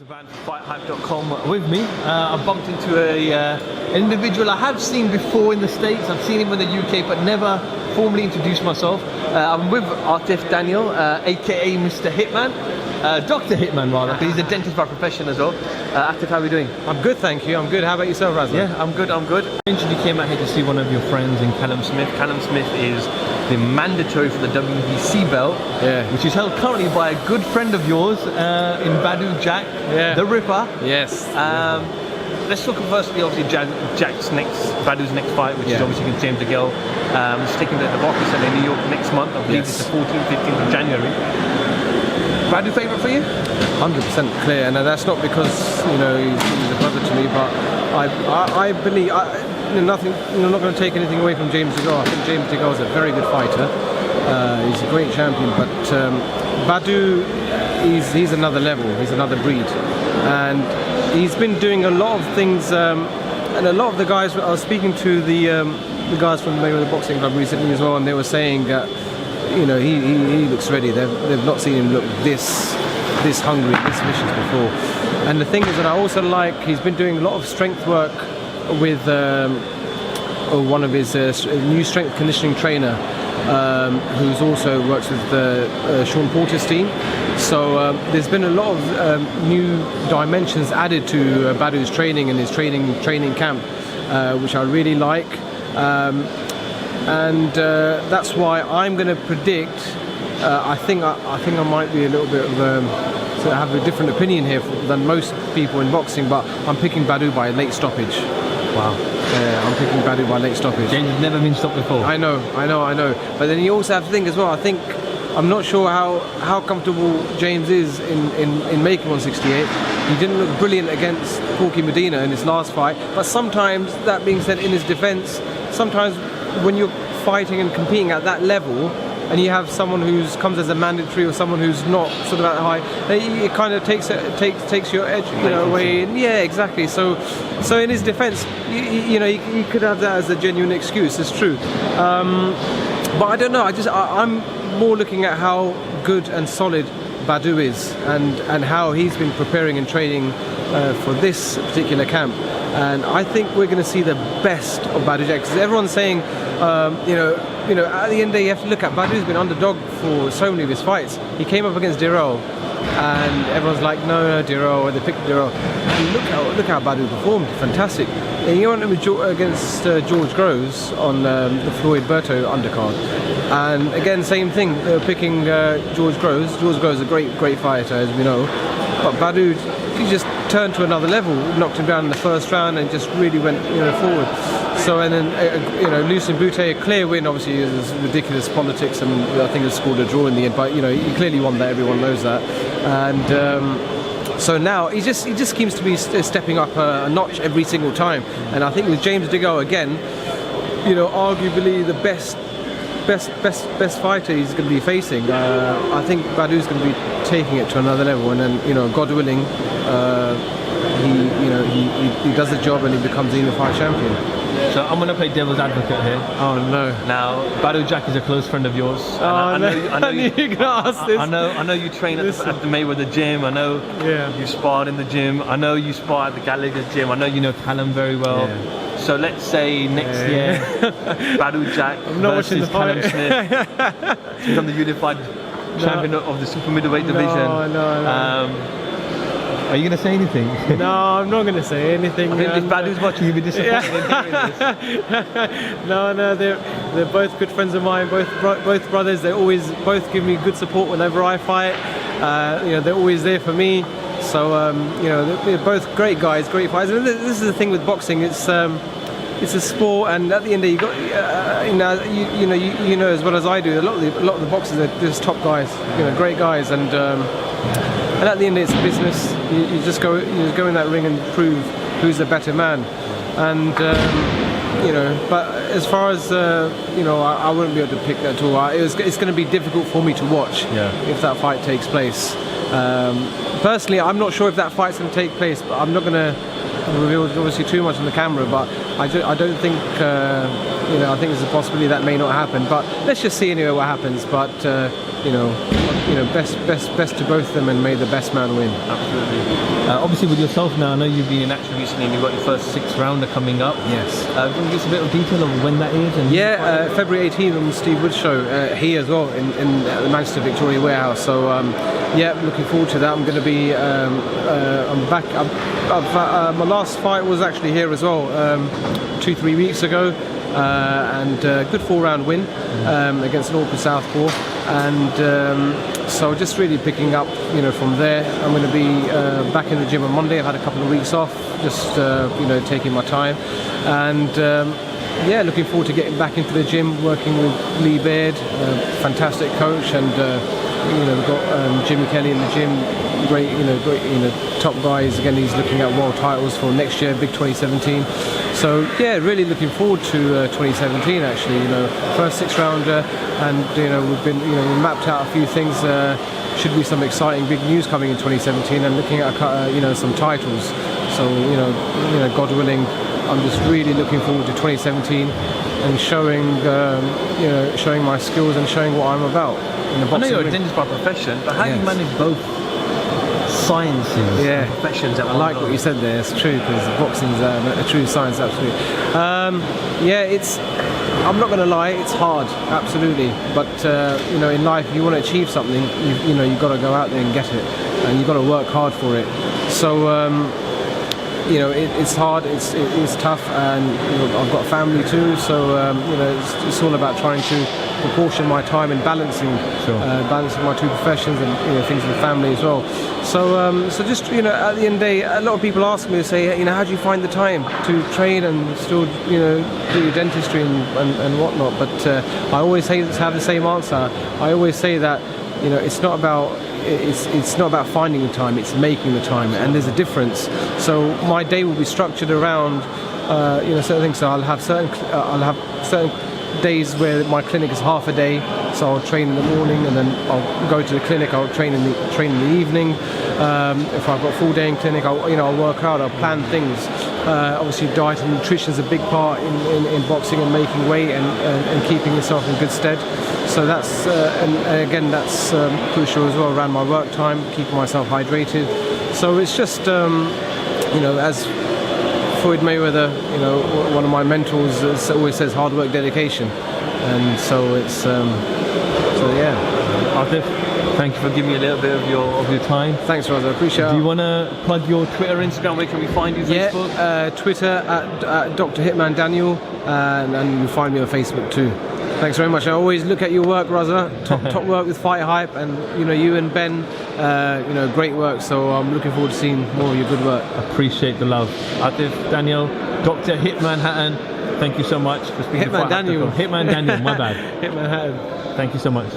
Van from FightHype.com with me. I bumped into an individual I have seen before in the States. I've seen him in the UK, but never formally introduced myself. I'm with Arthif Daniel, aka Mr. Hitman, Dr. Hitman rather, because he's a dentist by profession as well. Arthif, how are we doing? I'm good, thank you. I'm good. How about yourself, Razvan? Yeah, I'm good. You mentioned you came out here to see one of your friends in Callum Smith. Callum Smith is the mandatory for the WBC belt, which is held currently by a good friend of yours in Badou Jack, the Ripper. Yes. Let's talk firstly, obviously, Badou's next fight, which is obviously against James Degale. It's taking the Barclays Center in New York next month. I believe it's the 14th, 15th of January. Badou favourite for you? 100% clear, and that's not because he's a brother to me, but I believe. I'm not going to take anything away from James Degale. I think James Degale is a very good fighter. He's a great champion, but Badou, he's another level. He's another breed, and he's been doing a lot of things. And a lot of the guys, I was speaking to the guys from the Mayweather Boxing Club recently as well, and they were saying that he looks ready. They've not seen him look this hungry, this vicious before. And the thing is that I also like, he's been doing a lot of strength work with one of his new strength conditioning trainer, who's also works with Sean Porter's team. So there's been a lot of new dimensions added to Badou's training and his training camp, which I really like. And that's why I'm going to predict. I think I might be a little bit of I have a different opinion here than most people in boxing, but I'm picking Badou by a late stoppage. Wow. I'm picking Badou by late stoppage. James has never been stopped before. I know. But then you also have to think as well. I'm not sure how comfortable James is in making 168. He didn't look brilliant against Corky Medina in his last fight. But sometimes, that being said, in his defence, sometimes when you're fighting and competing at that level, and you have someone who comes as a mandatory or someone who's not sort of that high, it kind of takes your edge, away. Yeah, exactly. So in his defence, he could have that as a genuine excuse. It's true. But I don't know. I'm more looking at how good and solid Badou is, and how he's been preparing and training for this particular camp. And I think we're going to see the best of Badou Jack, because everyone's saying, at the end of the day, you have to look at Badou's been underdog for so many of his fights. He came up against Degale, and everyone's like, no, Degale, they picked Degale. And look how Badou performed, fantastic. And he went against George Groves on the Floyd Berto undercard, and again, same thing. They were picking George Groves. George Groves is a great fighter, as we know, but Badou, he just turned to another level, knocked him down in the first round, and just really went forward. So, and then Lucien Boutte, a clear win. Obviously, there's ridiculous politics, and I think he scored a draw in the end. But he clearly won that. Everyone knows that. And so now he just seems to be stepping up a notch every single time. And I think with James Degale again, arguably the best fighter he's going to be facing. I think Badou's going to be taking it to another level, and then God willing, he does the job and he becomes the unified champion. So I'm going to play devil's advocate here. Oh no! Now Badou Jack is a close friend of yours. I knew you were going to ask this. I know you train at the Mayweather gym. I know you sparred in the gym. I know you spar at the Gallagher gym. I know you know Callum very well. Yeah. So let's say next year, Badou Jack versus Callum Smith, become the unified champion of the super middleweight division. No. Are you going to say anything? No, I'm not going to say anything. I think if Badou's watching, he'll be disappointed in hearing this. No, they're both good friends of mine, both brothers. They always both give me good support whenever I fight. They're always there for me. So they're both great guys, great fighters. And this is the thing with boxing. It's a sport, and at the end of the day, you know as well as I do. A lot of the boxers are just top guys, great guys, and at the end it's business. You just go in that ring and prove who's the better man, and But as far as I wouldn't be able to pick that at all. It's going to be difficult for me to watch if that fight takes place. Personally, I'm not sure if that fight's going to take place, but I'm not going to reveal obviously too much on the camera, but I don't think I think there's a possibility that may not happen. But let's just see anyway what happens. But best to both of them, and may the best man win. Absolutely. Obviously, with yourself now, I know you've been in action recently, and you've got your first 6th rounder coming up. Yes. Can you give us a bit of detail of when that is? And February 18th on the Steve Wood show here as well in the Manchester Victoria Warehouse. So looking forward to that. I'm going to be I'm back. My last fight was actually here as well 2-3 weeks ago, and good 4-round win against an awkward southpaw, and so just really picking up from there. I'm going to be back in the gym on Monday. I've had a couple of weeks off, just taking my time, and looking forward to getting back into the gym, working with Lee Baird, fantastic coach, and we've got Jimmy Kelly in the gym. Great, top guys. Again, he's looking at world titles for next year, big 2017. So yeah, really looking forward to 2017. Actually, first 6th rounder, and we've been, we mapped out a few things. Should be some exciting big news coming in 2017, and looking at some titles. So God willing, I'm just really looking forward to 2017 and showing my skills and showing what I'm about in the boxing. I know you're a ring. dentist by profession, but how do you manage both sciences and professions at one I like time? what you said there. It's true, because boxing's a true science, absolutely. I'm not going to lie, it's hard, absolutely. But in life, if you want to achieve something, you've got to go out there and get it, and you've got to work hard for it. So it's hard, it's tough, and I've got a family too. So it's all about trying to proportion my time and balancing my two professions and things with the family as well. So just at the end of the day, a lot of people ask me to say, how do you find the time to train and still do your dentistry and whatnot? But I always have the same answer. I always say that it's not about finding the time, it's making the time, and there's a difference. So my day will be structured around certain things. So I'll have certain days where my clinic is half a day, so I'll train in the morning, and then I'll go to the clinic. I'll train in the evening. If I've got a full day in clinic, I'll work out. I'll plan things. Obviously, diet and nutrition is a big part in boxing and making weight and keeping yourself in good stead. So that's and again that's crucial as well around my work time, keeping myself hydrated. So it's just as Floyd Mayweather, one of my mentors, always says hard work, dedication, and so it's Arthif, thank you for giving me a little bit of your time. Thanks, Rosa. I appreciate it. Do you want to plug your Twitter, Instagram? Where can we find you? Facebook? Twitter at Dr. Hitman Daniel, and you can find me on Facebook too. Thanks very much. I always look at your work, Raza. Top work with FightHype, and you and Ben, great work. So I'm looking forward to seeing more of your good work. Appreciate the love. Arthif Daniel, Dr. Hitman Hatton, thank you so much for speaking. Hitman Daniel. Hitman Daniel, my bad. Hitman Hatton. Thank you so much.